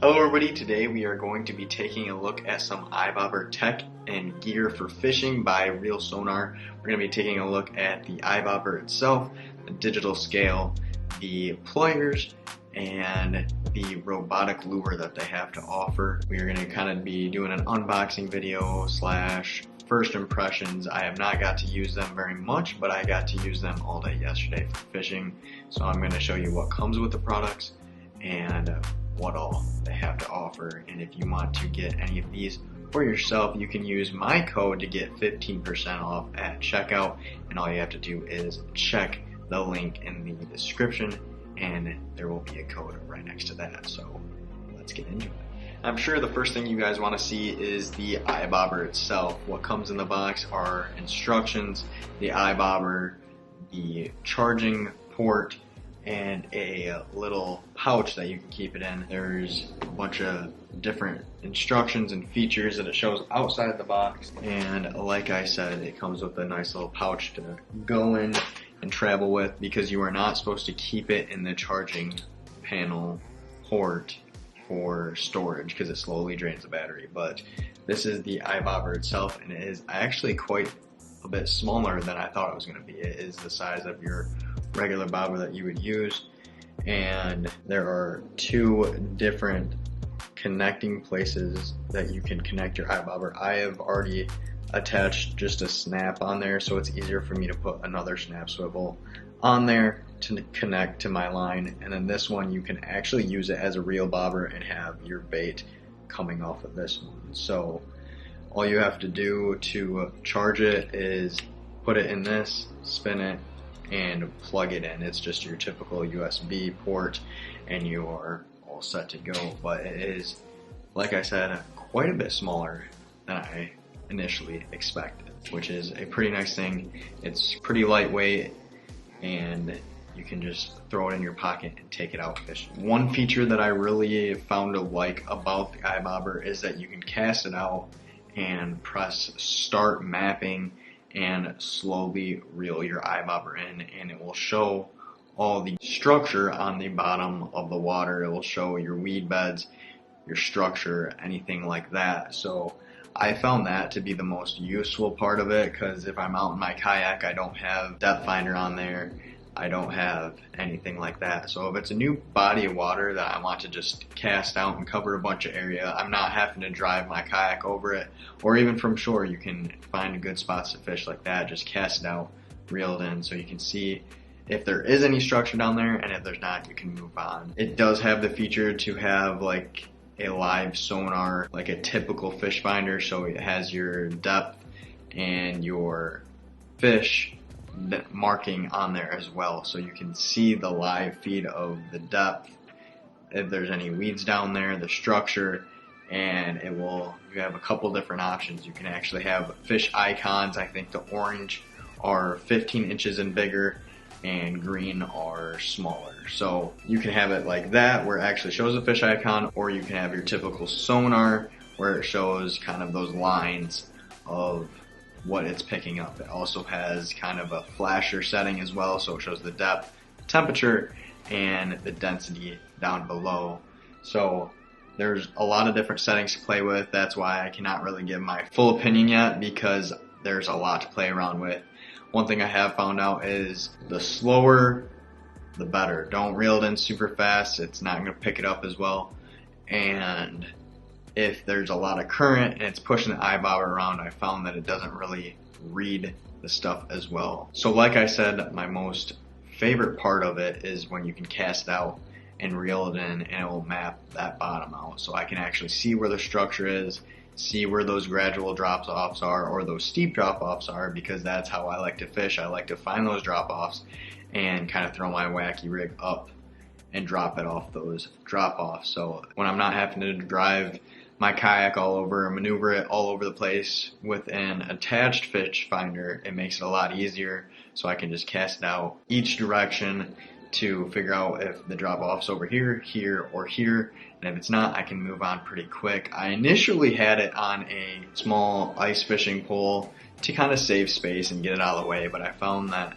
Hello everybody, today we are going to be taking a look at some iBOBBER tech and gear for fishing by Reelsonar. We're going to be taking a look at the iBOBBER itself, the digital scale, the pliers, and the robotic lure that they have to offer. We are going to kind of be doing an unboxing video slash first impressions. I have not got to use them very much, but I got to use them all day yesterday for fishing. So I'm going to show you what comes with the products and what all they have to offer. And if you want to get any of these for yourself, you can use my code to get 15% off at checkout, and all you have to do is check the link in the description and there will be a code right next to that. So let's get into it. I'm sure the first thing you guys want to see is the iBOBBER itself. What comes in the box are instructions, the iBOBBER, the charging port, and a little pouch that you can keep it in. There's a bunch of different instructions and features that it shows outside the box, and like I said, it comes with a nice little pouch to go in and travel with, because you are not supposed to keep it in the charging panel port for storage because it slowly drains the battery. But this is the iBOBBER itself, and it is actually quite a bit smaller than I thought it was going to be. It is the size of your regular bobber that you would use, and there are two different connecting places that you can connect your iBOBBER. I have already attached just a snap on there, so it's easier for me to put another snap swivel on there to connect to my line. And then this one, you can actually use it as a reel bobber and have your bait coming off of this one. So all you have to do to charge it is put it in this, spin it, and plug it in. It's just your typical USB port and you are all set to go. But it is, like I said, quite a bit smaller than I initially expected, which is a pretty nice thing. It's pretty lightweight and you can just throw it in your pocket and take it out fishing. One feature that I really found to like about the iBOBBER is that you can cast it out and press start mapping and slowly reel your iBOBBER in, and it will show all the structure on the bottom of the water. It will show your weed beds, your structure, anything like that. So I found that to be the most useful part of it, because if I'm out in my kayak, I don't have depth finder on there. I don't have anything like that. So if it's a new body of water that I want to just cast out and cover a bunch of area, I'm not having to drive my kayak over it, or even from shore. You can find good spots to fish like that, just cast it out, reel it in, so you can see if there is any structure down there, and if there's not, you can move on. It does have the feature to have like a live sonar, like a typical fish finder, so it has your depth and your fish marking on there as well, so you can see the live feed of the depth, if there's any weeds down there, the structure, and it will, you have a couple different options. You can actually have fish icons. I think the orange are 15 inches and bigger and green are smaller. So you can have it like that where it actually shows a fish icon, or you can have your typical sonar where it shows kind of those lines of what it's picking up. It also has kind of a flasher setting as well, so it shows the depth, temperature, and the density down below. So there's a lot of different settings to play with. That's why I cannot really give my full opinion yet, because there's a lot to play around with. One thing I have found out is the slower the better. Don't reel it in super fast, it's not going to pick it up as well. And if there's a lot of current and it's pushing the iBOBBER around, I found that it doesn't really read the stuff as well. So like I said, my most favorite part of it is when you can cast out and reel it in, and it will map that bottom out, so I can actually see where the structure is, see where those gradual drop-offs are, or those steep drop-offs are, because that's how I like to fish. I like to find those drop-offs and kind of throw my wacky rig up and drop it off those drop-offs. So when I'm not having to drive my kayak all over and maneuver it all over the place with an attached fish finder, it makes it a lot easier, so I can just cast it out each direction to figure out if the drop-off's over here, here, or here, and if it's not, I can move on pretty quick. I initially had it on a small ice fishing pole to kind of save space and get it out of the way, but I found that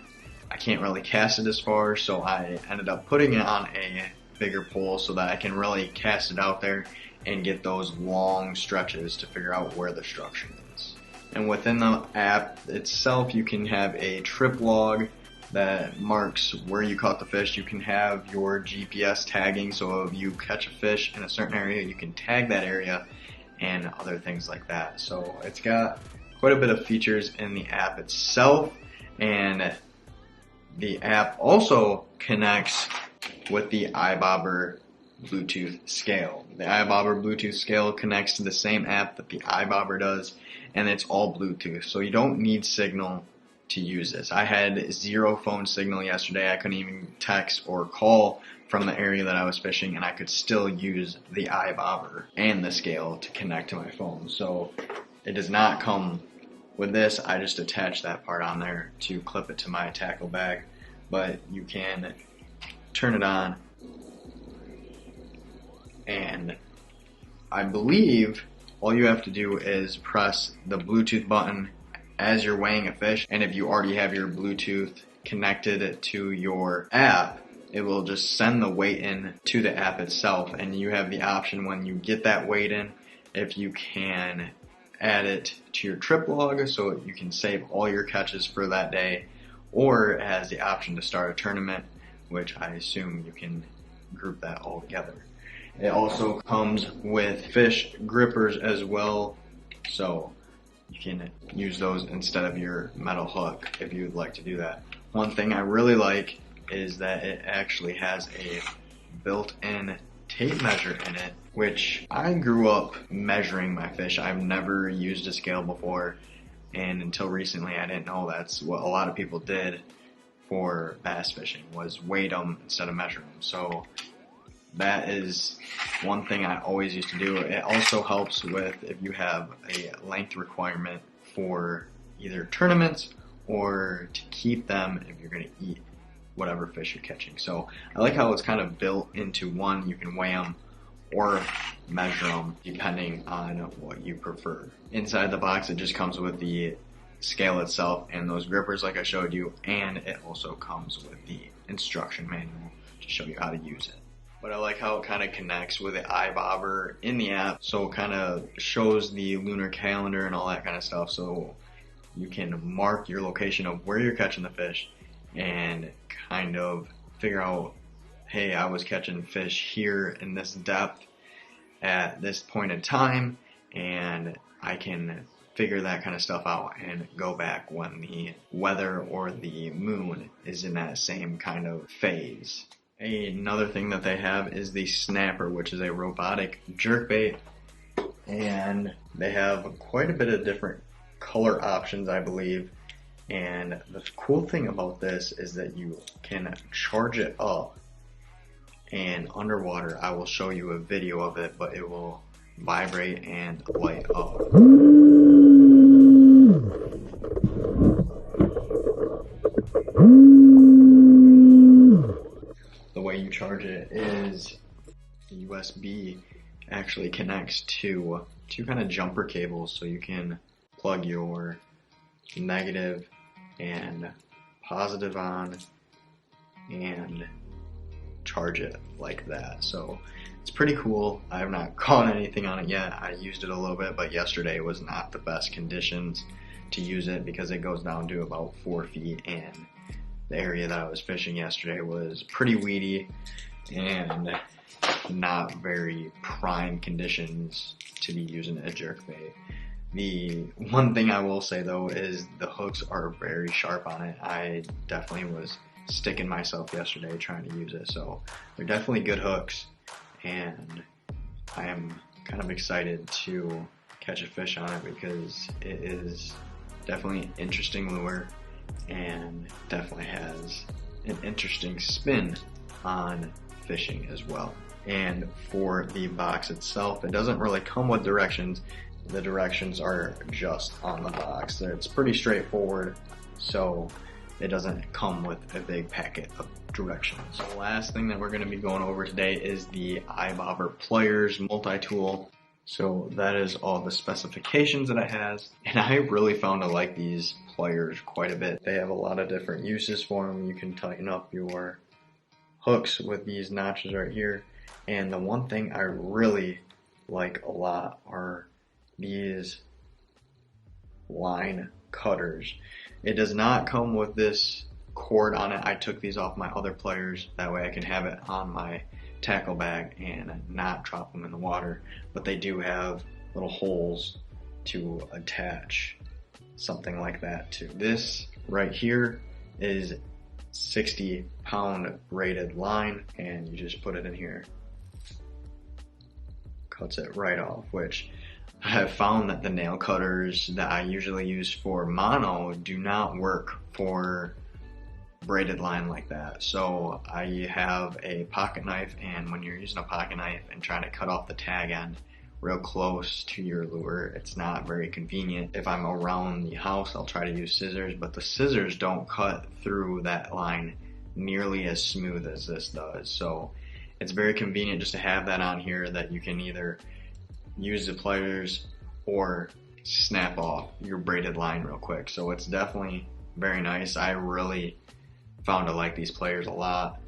I can't really cast it as far, so I ended up putting it on a bigger pole so that I can really cast it out there and get those long stretches to figure out where the structure is. And within the app itself, you can have a trip log that marks where you caught the fish. You can have your GPS tagging, so if you catch a fish in a certain area, you can tag that area and other things like that. So it's got quite a bit of features in the app itself, and the app also connects with the iBOBBER Bluetooth scale. The iBOBBER Bluetooth scale connects to the same app that the iBOBBER does, and it's all Bluetooth, so you don't need signal to use this. I had 0 phone signal yesterday. I couldn't even text or call from the area that I was fishing, and I could still use the iBOBBER and the scale to connect to my phone. So it does not come with this. I just attach that part on there to clip it to my tackle bag, but you can turn it on, and I believe all you have to do is press the Bluetooth button as you're weighing a fish, and if you already have your Bluetooth connected to your app, it will just send the weight in to the app itself, and you have the option when you get that weight in, if you can add it to your trip log so you can save all your catches for that day, or it has the option to start a tournament, which I assume you can group that all together. It also comes with fish grippers as well, so you can use those instead of your metal hook if you would like to do that. One thing I really like is that it actually has a built-in tape measure in it, which I grew up measuring my fish. I've never used a scale before, and until recently I didn't know that's what a lot of people did for bass fishing, was weight them instead of measure them. So that is one thing I always used to do. It also helps with if you have a length requirement for either tournaments or to keep them if you're going to eat whatever fish you're catching. So I like how it's kind of built into one. You can weigh them or measure them depending on what you prefer. Inside the box, it just comes with the scale itself and those grippers like I showed you, and it also comes with the instruction manual to show you how to use it. But I like how it kind of connects with the iBOBBER in the app, so it kind of shows the lunar calendar and all that kind of stuff, so you can mark your location of where you're catching the fish and kind of figure out, hey, I was catching fish here in this depth at this point in time, and I can figure that kind of stuff out and go back when the weather or the moon is in that same kind of phase. Another thing that they have is the snappr, which is a robotic jerkbait, and they have quite a bit of different color options, I believe. And the cool thing about this is that you can charge it up, and underwater, I will show you a video of it, but it will vibrate and light up. The way you charge it is the USB actually connects to two kind of jumper cables, so you can plug your negative and positive on and charge it like that. So it's pretty cool. I have not caught anything on it yet. I used it a little bit, but yesterday was not the best conditions to use it because it goes down to about 4 feet, and the area that I was fishing yesterday was pretty weedy and not very prime conditions to be using a jerkbait. The one thing I will say though is the hooks are very sharp on it. I definitely was sticking myself yesterday trying to use it, so they're definitely good hooks, and I am kind of excited to catch a fish on it because it is definitely an interesting lure and definitely has an interesting spin on fishing as well. And for the box itself, it doesn't really come with directions. The directions are just on the box. It's pretty straightforward, so it doesn't come with a big packet of directions. The last thing that we're going to be going over today is the iBOBBER PLIERS multi-tool. So that is all the specifications that it has, and I really found to like these pliers quite a bit. They have a lot of different uses for them. You can tighten up your hooks with these notches right here. And the one thing I really like a lot are these line cutters. It does not come with this cord on it. I took these off my other pliers, that way I can have it on my tackle bag and not drop them in the water, but they do have little holes to attach something like that to. This right here is 60-pound rated line, and you just put it in here, cuts it right off, which I have found that the nail cutters that I usually use for mono do not work for braided line like that. So I have a pocket knife, and when you're using a pocket knife and trying to cut off the tag end real close to your lure, it's not very convenient. If I'm around the house, I'll try to use scissors, but the scissors don't cut through that line nearly as smooth as this does. So it's very convenient just to have that on here, that you can either use the pliers or snap off your braided line real quick. So it's definitely very nice. I really found to like these pliers a lot,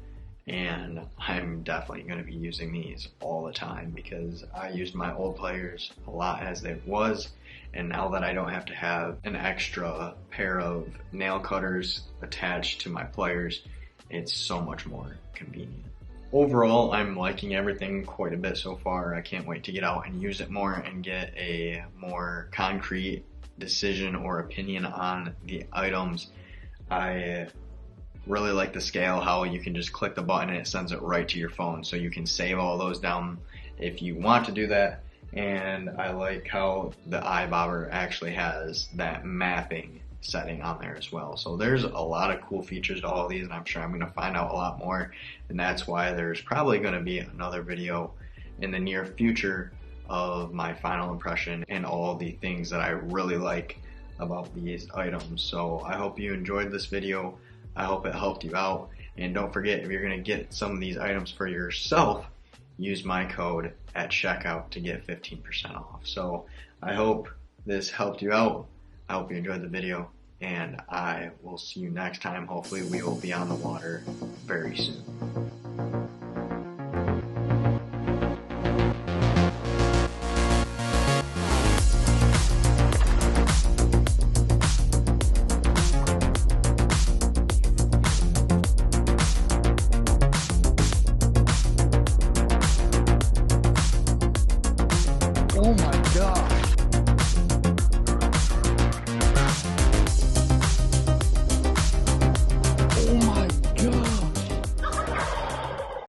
and I'm definitely going to be using these all the time because I used my old pliers a lot as it was, and now that I don't have to have an extra pair of nail cutters attached to my pliers, it's so much more convenient. Overall, I'm liking everything quite a bit so far. I can't wait to get out and use it more and get a more concrete decision or opinion on the items. I really like the scale, how you can just click the button and it sends it right to your phone, so you can save all those down if you want to do that. And I like how the iBOBBER actually has that mapping setting on there as well. So there's a lot of cool features to all of these, and I'm sure I'm going to find out a lot more, and that's why there's probably going to be another video in the near future of my final impression and all the things that I really like about these items. So I hope you enjoyed this video. I hope it helped you out, and don't forget, if you're going to get some of these items for yourself, use my code at checkout to get 15% off. So I hope this helped you out. I hope you enjoyed the video, and I will see you next time. Hopefully we will be on the water very soon.